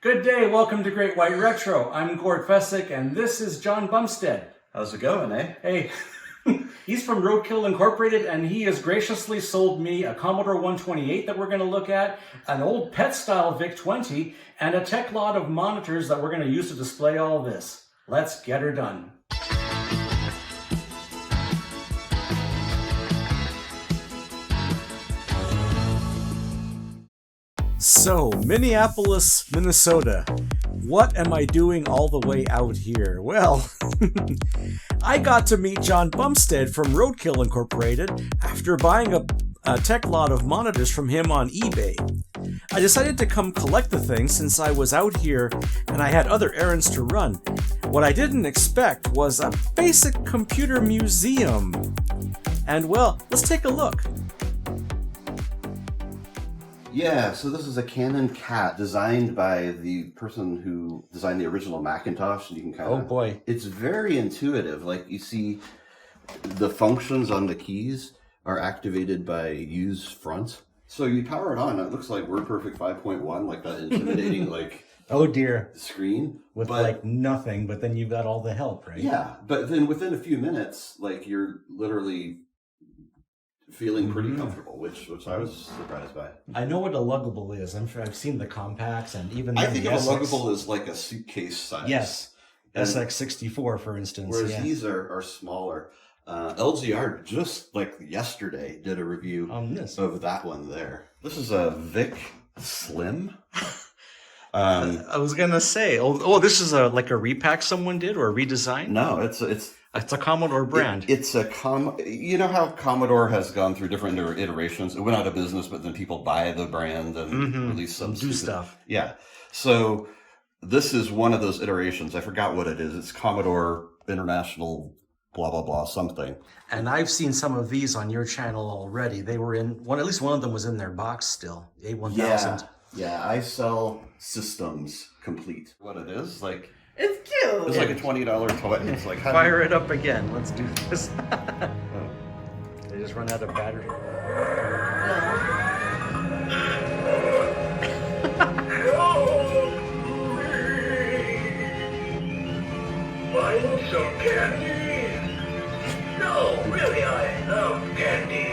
Good day, welcome to Great White Retro. I'm Gord Fessick, and this is John Bumstead. How's it going, eh? Hey, he's from Roadkill Incorporated, and he has graciously sold me a Commodore 128 that we're going to look at, an old PET-style VIC-20, and a tech lot of monitors that we're going to use to display all this. Let's get her done. So, Minneapolis, Minnesota. What am I doing all the way out here? Well, I got to meet John Bumstead from Roadkill Incorporated after buying a tech lot of monitors from him on eBay. I decided to come collect the thing since I was out here and I had other errands to run. What I didn't expect was a basic computer museum. And well, let's take a look. Yeah, so this is a Canon Cat designed by the person who designed the original Macintosh. And you can kind of... Oh boy. It's very intuitive. Like, you see the functions on the keys are activated by use front. So you power it on, it looks like WordPerfect 5.1, like that intimidating, like... Oh dear. Screen. With like nothing, but then you've got all the help, right? Yeah, but then within a few minutes, like, you're literally feeling pretty comfortable, which I was surprised by. I know what a luggable is. I've seen the compacts and even I think the of a SX. luggable is like a suitcase size. Yes, SX64 for instance. Whereas these are smaller. LGR just like yesterday did a review of that one there. This is a Vic Slim. I was gonna say, this is like a repack someone did or a redesign? No, it's a Commodore brand. It's a you know how Commodore has gone through different iterations. It went out of business, but then people buy the brand and release some stuff. Yeah. So this is one of those iterations. I forgot what it is. It's Commodore International blah blah blah something. And I've seen some of these on your channel already. They were in one. At least one of them was in their box still. A1000. Yeah. I sell systems complete. What it is like. It's cute. It's like a $20 toy. It's like fire it up again. Let's do this. They just run out of battery. Want some candy? No, really, I love candy.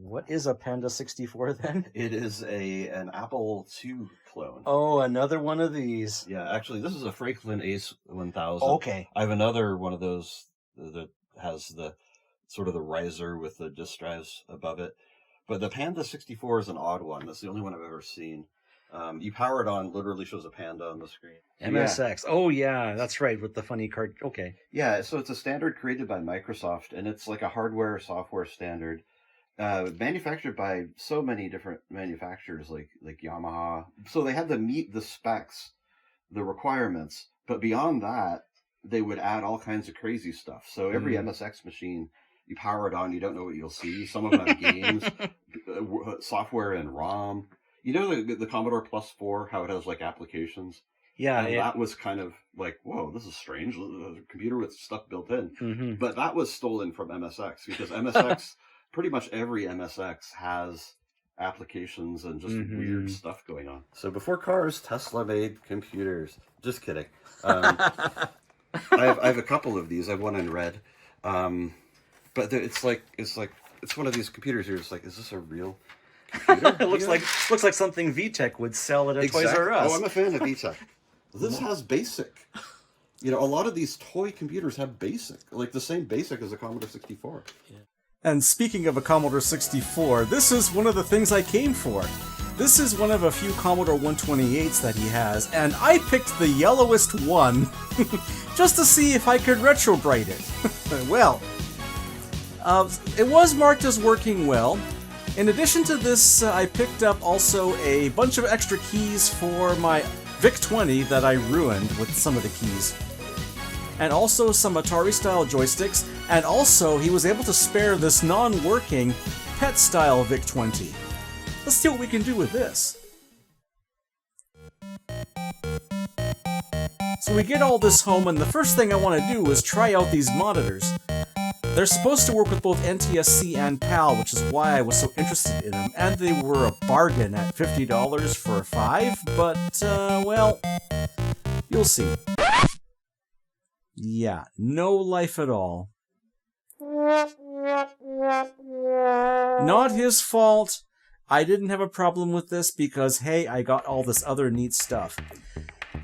What is a Panda 64 then? It is an Apple II clone. Oh, another one of these. Yeah, actually, this is a Franklin Ace 1000. Okay. I have another one of those that has the sort of the riser with the disk drives above it. But the Panda 64 is an odd one. That's the only one I've ever seen. You power it on, literally shows a panda on the screen. MSX. Yeah. Oh, yeah, that's right, with the funny card. Okay. Yeah, so it's a standard created by Microsoft, and it's like a hardware software standard. Manufactured by so many different manufacturers like Yamaha. So they had to meet the specs, the requirements, but beyond that, they would add all kinds of crazy stuff. So every MSX machine, you power it on, you don't know what you'll see. Some of them have games, software and ROM. You know the Commodore Plus 4, how it has like applications? Yeah. And that was kind of like, whoa, this is strange. A computer with stuff built in. But that was stolen from MSX because MSX... Pretty much every MSX has applications and just weird stuff going on. So before cars, Tesla made computers. Just kidding. I have a couple of these. I have one in red. But it's one of these computers. You're just like, is this a real computer? It looks like something VTech would sell at a Toys R Us. Oh, I'm a fan of VTech. This has BASIC. You know, a lot of these toy computers have BASIC, like the same BASIC as a Commodore 64. Yeah. And speaking of a Commodore 64, this is one of the things I came for. This is one of a few Commodore 128s that he has, and I picked the yellowest one just to see if I could retrobrite it. Well, it was marked as working well. In addition to this, I picked up also a bunch of extra keys for my VIC-20 that I ruined with some of the keys. And also some Atari-style joysticks, and also he was able to spare this non-working PET-style VIC-20. Let's see what we can do with this. So we get all this home, and the first thing I want to do is try out these monitors. They're supposed to work with both NTSC and PAL, which is why I was so interested in them, and they were a bargain at $50 for 5, but, well, you'll see. Yeah, no life at all. Not his fault. I didn't have a problem with this because, hey, I got all this other neat stuff.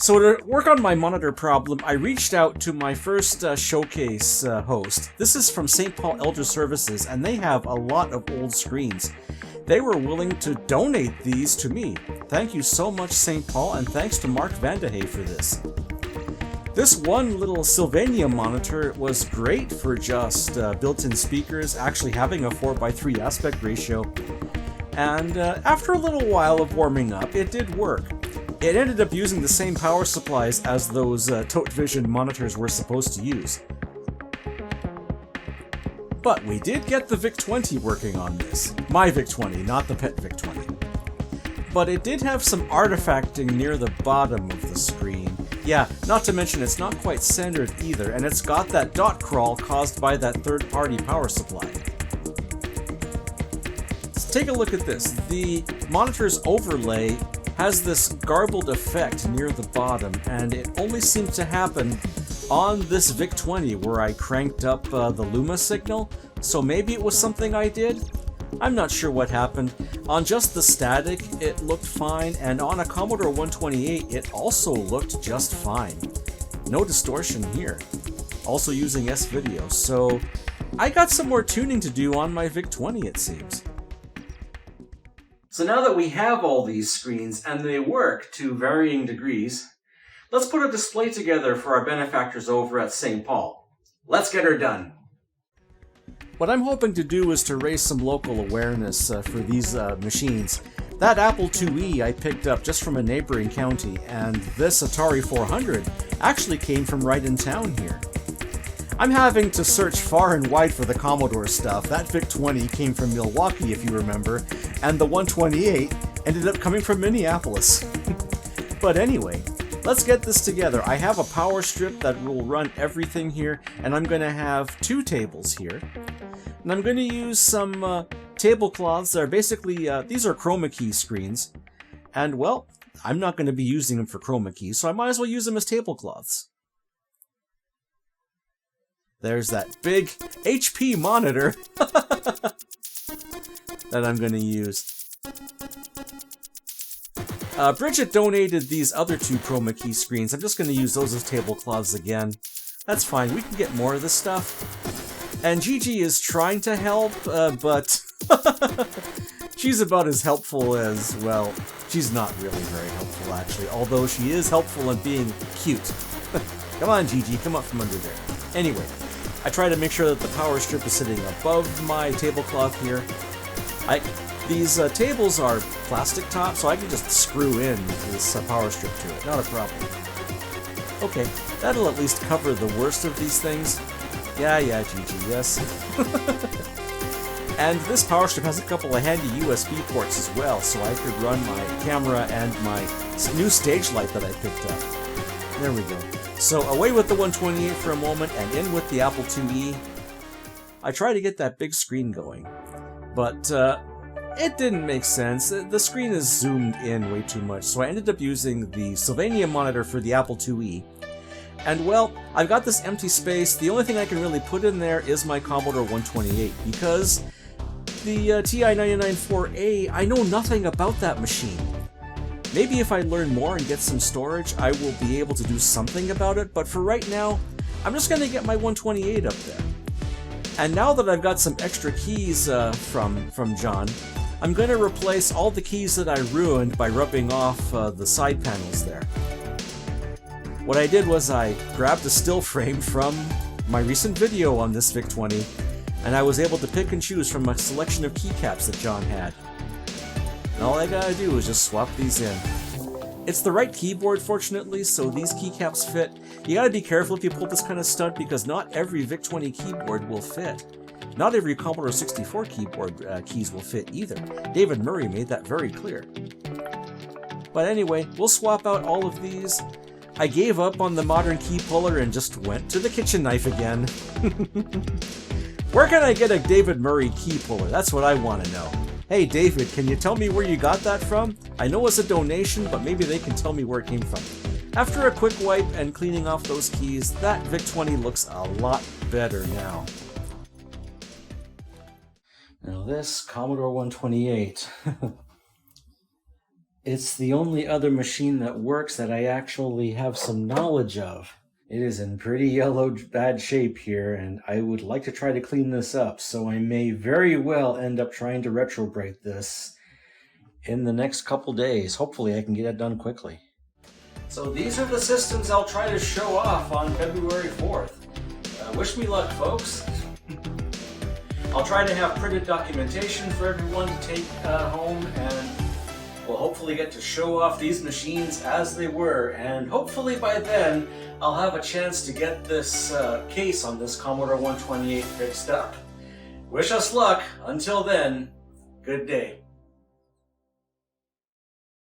So to work on my monitor problem, I reached out to my first showcase host. This is from St. Paul Elder Services, and they have a lot of old screens. They were willing to donate these to me. Thank you so much, St. Paul, and thanks to Mark Vandehay for this. This one little Sylvania monitor was great for just built-in speakers, actually having a 4:3 aspect ratio. And after a little while of warming up, it did work. It ended up using the same power supplies as those Tote Vision monitors were supposed to use. But we did get the VIC-20 working on this. My VIC-20, not the pet VIC-20. But it did have some artifacting near the bottom of the screen. Yeah, not to mention it's not quite centered either, and it's got that dot crawl caused by that third-party power supply. Let's take a look at this. The monitor's overlay has this garbled effect near the bottom, and it only seemed to happen on this VIC-20 where I cranked up the Luma signal, so maybe it was something I did? I'm not sure what happened. On just the static, it looked fine, and on a Commodore 128, it also looked just fine. No distortion here. Also using S-Video, so I got some more tuning to do on my VIC-20, it seems. So now that we have all these screens, and they work to varying degrees, let's put a display together for our benefactors over at St. Paul. Let's get her done! What I'm hoping to do is to raise some local awareness for these machines. That Apple IIe I picked up just from a neighboring county, and this Atari 400 actually came from right in town here. I'm having to search far and wide for the Commodore stuff. That VIC-20 came from Milwaukee, if you remember, and the 128 ended up coming from Minneapolis. But anyway, let's get this together. I have a power strip that will run everything here, and I'm going to have 2 tables here. And I'm going to use some tablecloths that are basically, these are chroma key screens. And well, I'm not going to be using them for chroma keys, so I might as well use them as tablecloths. There's that big HP monitor that I'm going to use. Bridget donated these other 2 chroma key screens. I'm just going to use those as tablecloths again. That's fine, we can get more of this stuff. And Gigi is trying to help, but she's about as helpful as, well, she's not really very helpful actually, although she is helpful in being cute. Come on, Gigi, come up from under there. Anyway, I try to make sure that the power strip is sitting above my tablecloth here. These tables are plastic top, so I can just screw in this power strip to it, not a problem. Okay, that'll at least cover the worst of these things. Yeah, Gigi, yes. And this power strip has a couple of handy USB ports as well, so I could run my camera and my new stage light that I picked up. There we go. So away with the 128 for a moment, and in with the Apple IIe. I tried to get that big screen going, but it didn't make sense. The screen is zoomed in way too much, so I ended up using the Sylvania monitor for the Apple IIe. And well, I've got this empty space. The only thing I can really put in there is my Commodore 128, because the TI-99-4A, I know nothing about that machine. Maybe if I learn more and get some storage, I will be able to do something about it, but for right now, I'm just going to get my 128 up there. And now that I've got some extra keys from John, I'm going to replace all the keys that I ruined by rubbing off the side panels there. What I did was I grabbed a still frame from my recent video on this VIC-20, and I was able to pick and choose from a selection of keycaps that John had. And all I gotta do is just swap these in. It's the right keyboard, fortunately, so these keycaps fit. You gotta be careful if you pull this kind of stunt, because not every VIC-20 keyboard will fit. Not every Commodore 64 keyboard keys will fit either. David Murray made that very clear. But anyway, we'll swap out all of these. I gave up on the modern key puller and just went to the kitchen knife again. Where can I get a David Murray key puller? That's what I want to know. Hey David, can you tell me where you got that from? I know it's a donation, but maybe they can tell me where it came from. After a quick wipe and cleaning off those keys, that VIC-20 looks a lot better now. Now this Commodore 128, it's the only other machine that works that I actually have some knowledge of. It is in pretty yellow bad shape here, and I would like to try to clean this up, so I may very well end up trying to retrograde this in the next couple days. Hopefully I can get it done quickly. So these are the systems I'll try to show off on February 4th. Wish me luck, folks. I'll try to have printed documentation for everyone to take home, and we'll hopefully get to show off these machines as they were, and hopefully by then I'll have a chance to get this case on this Commodore 128 fixed up. Wish us luck. Until then, good day.